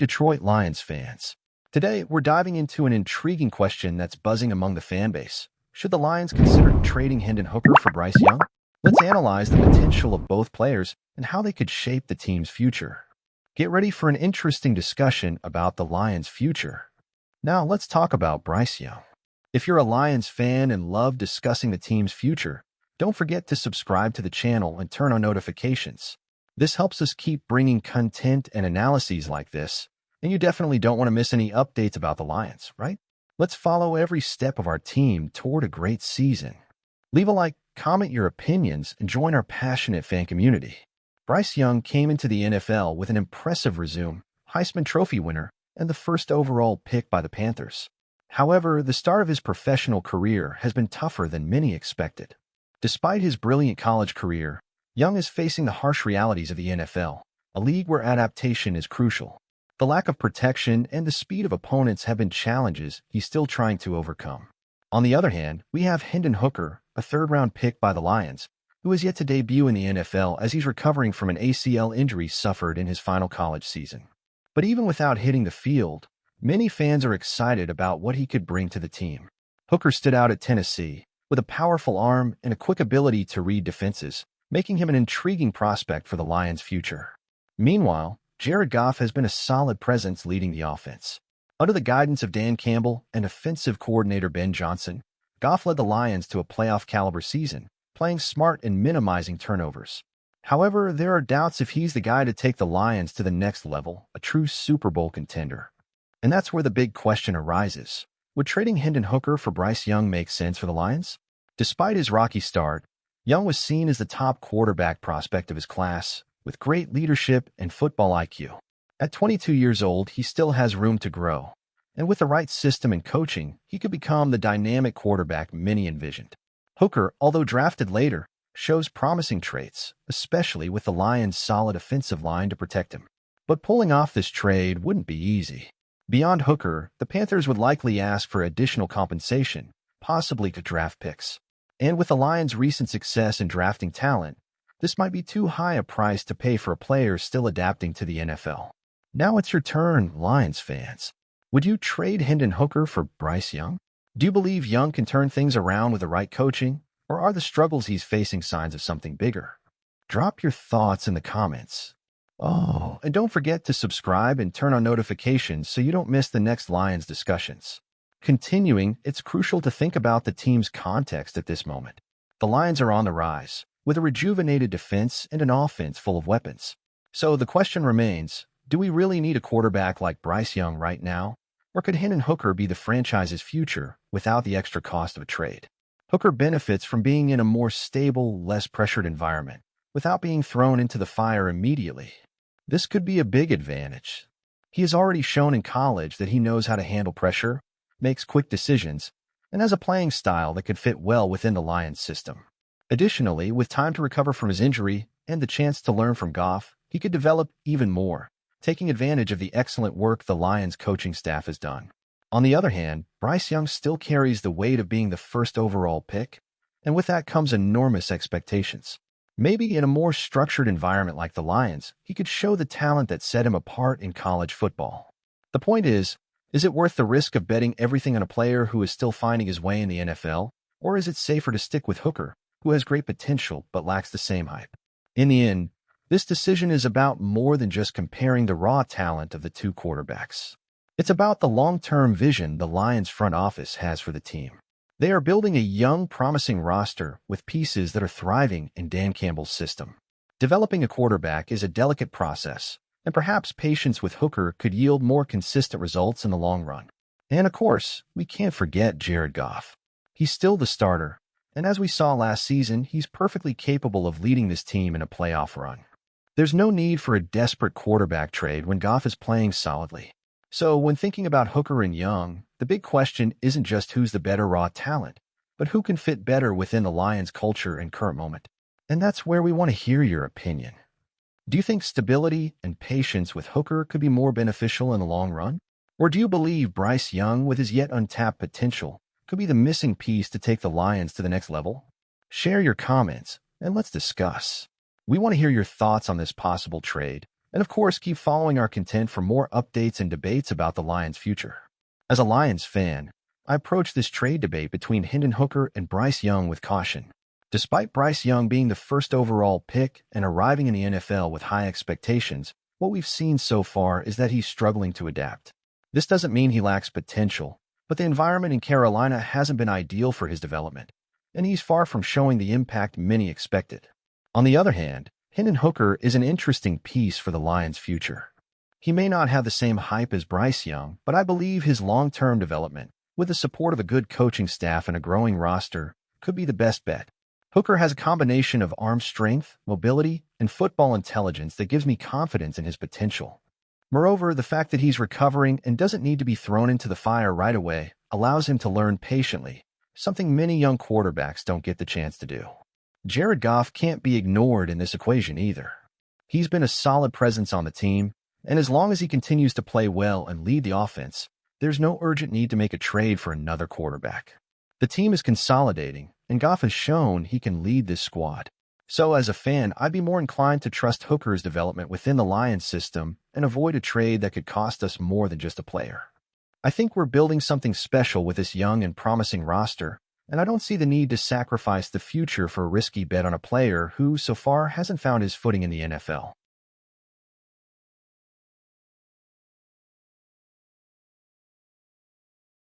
Detroit Lions fans. Today, we're diving into an intriguing question that's buzzing among the fan base. Should the Lions consider trading Hinden Hooker for Bryce Young? Let's analyze the potential of both players and how they could shape the team's future. Get ready for an interesting discussion about the Lions' future. Now, let's talk about Bryce Young. If you're a Lions fan and love discussing the team's future, don't forget to subscribe to the channel and turn on notifications. This helps us keep bringing content and analyses like this, and you definitely don't want to miss any updates about the Lions, right? Let's follow every step of our team toward a great season. Leave a like, comment your opinions, and join our passionate fan community. Bryce Young came into the NFL with an impressive resume, Heisman Trophy winner, and the first overall pick by the Panthers. However, the start of his professional career has been tougher than many expected. Despite his brilliant college career, Young is facing the harsh realities of the NFL, a league where adaptation is crucial. The lack of protection and the speed of opponents have been challenges he's still trying to overcome. On the other hand, we have Hinden Hooker, a third-round pick by the Lions, who has yet to debut in the NFL as he's recovering from an ACL injury suffered in his final college season. But even without hitting the field, many fans are excited about what he could bring to the team. Hooker stood out at Tennessee with a powerful arm and a quick ability to read defenses, making him an intriguing prospect for the Lions' future. Meanwhile, Jared Goff has been a solid presence leading the offense. Under the guidance of Dan Campbell and offensive coordinator Ben Johnson, Goff led the Lions to a playoff-caliber season, playing smart and minimizing turnovers. However, there are doubts if he's the guy to take the Lions to the next level, a true Super Bowl contender. And that's where the big question arises. Would trading Hinden Hooker for Bryce Young make sense for the Lions? Despite his rocky start, Young was seen as the top quarterback prospect of his class, with great leadership and football IQ. At 22 years old, he still has room to grow, and with the right system and coaching, he could become the dynamic quarterback many envisioned. Hooker, although drafted later, shows promising traits, especially with the Lions' solid offensive line to protect him. But pulling off this trade wouldn't be easy. Beyond Hooker, the Panthers would likely ask for additional compensation, possibly to draft picks. And with the Lions' recent success in drafting talent, this might be too high a price to pay for a player still adapting to the NFL. Now it's your turn, Lions fans. Would you trade Hinden Hooker for Bryce Young? Do you believe Young can turn things around with the right coaching, or are the struggles he's facing signs of something bigger? Drop your thoughts in the comments. Oh, and don't forget to subscribe and turn on notifications so you don't miss the next Lions discussions. Continuing, it's crucial to think about the team's context at this moment. The Lions are on the rise, with a rejuvenated defense and an offense full of weapons. So the question remains, do we really need a quarterback like Bryce Young right now? Or could Hinden Hooker be the franchise's future without the extra cost of a trade? Hooker benefits from being in a more stable, less pressured environment, without being thrown into the fire immediately. This could be a big advantage. He has already shown in college that he knows how to handle pressure, makes quick decisions, and has a playing style that could fit well within the Lions system. Additionally, with time to recover from his injury and the chance to learn from Goff, he could develop even more, taking advantage of the excellent work the Lions coaching staff has done. On the other hand, Bryce Young still carries the weight of being the first overall pick, and with that comes enormous expectations. Maybe in a more structured environment like the Lions, he could show the talent that set him apart in college football. The point is it worth the risk of betting everything on a player who is still finding his way in the NFL, or is it safer to stick with Hooker, who has great potential but lacks the same hype? In the end, this decision is about more than just comparing the raw talent of the two quarterbacks. It's about the long-term vision the Lions front office has for the team. They are building a young, promising roster with pieces that are thriving in Dan Campbell's system. Developing a quarterback is a delicate process, and perhaps patience with Hooker could yield more consistent results in the long run. And of course, we can't forget Jared Goff. He's still the starter, and as we saw last season, he's perfectly capable of leading this team in a playoff run. There's no need for a desperate quarterback trade when Goff is playing solidly. So when thinking about Hooker and Young, the big question isn't just who's the better raw talent, but who can fit better within the Lions' culture and current moment. And that's where we want to hear your opinion. Do you think stability and patience with Hooker could be more beneficial in the long run? Or do you believe Bryce Young, with his yet untapped potential, could be the missing piece to take the Lions to the next level? Share your comments, and let's discuss. We want to hear your thoughts on this possible trade, And of course, keep following our content for more updates and debates about the Lions' future. As a Lions fan, I approach this trade debate between Hinden Hooker and Bryce Young with caution. Despite Bryce Young being the first overall pick and arriving in the NFL with high expectations, what we've seen so far is that he's struggling to adapt. This doesn't mean he lacks potential, but the environment in Carolina hasn't been ideal for his development, and he's far from showing the impact many expected. On the other hand, Hinden Hooker is an interesting piece for the Lions' future. He may not have the same hype as Bryce Young, but I believe his long-term development, with the support of a good coaching staff and a growing roster, could be the best bet. Hooker has a combination of arm strength, mobility, and football intelligence that gives me confidence in his potential. Moreover, the fact that he's recovering and doesn't need to be thrown into the fire right away allows him to learn patiently, something many young quarterbacks don't get the chance to do. Jared Goff can't be ignored in this equation either. He's been a solid presence on the team, and as long as he continues to play well and lead the offense, there's no urgent need to make a trade for another quarterback. The team is consolidating, and Goff has shown he can lead this squad. So as a fan, I'd be more inclined to trust Hooker's development within the Lions system and avoid a trade that could cost us more than just a player. I think we're building something special with this young and promising roster, and I don't see the need to sacrifice the future for a risky bet on a player who, so far, hasn't found his footing in the NFL.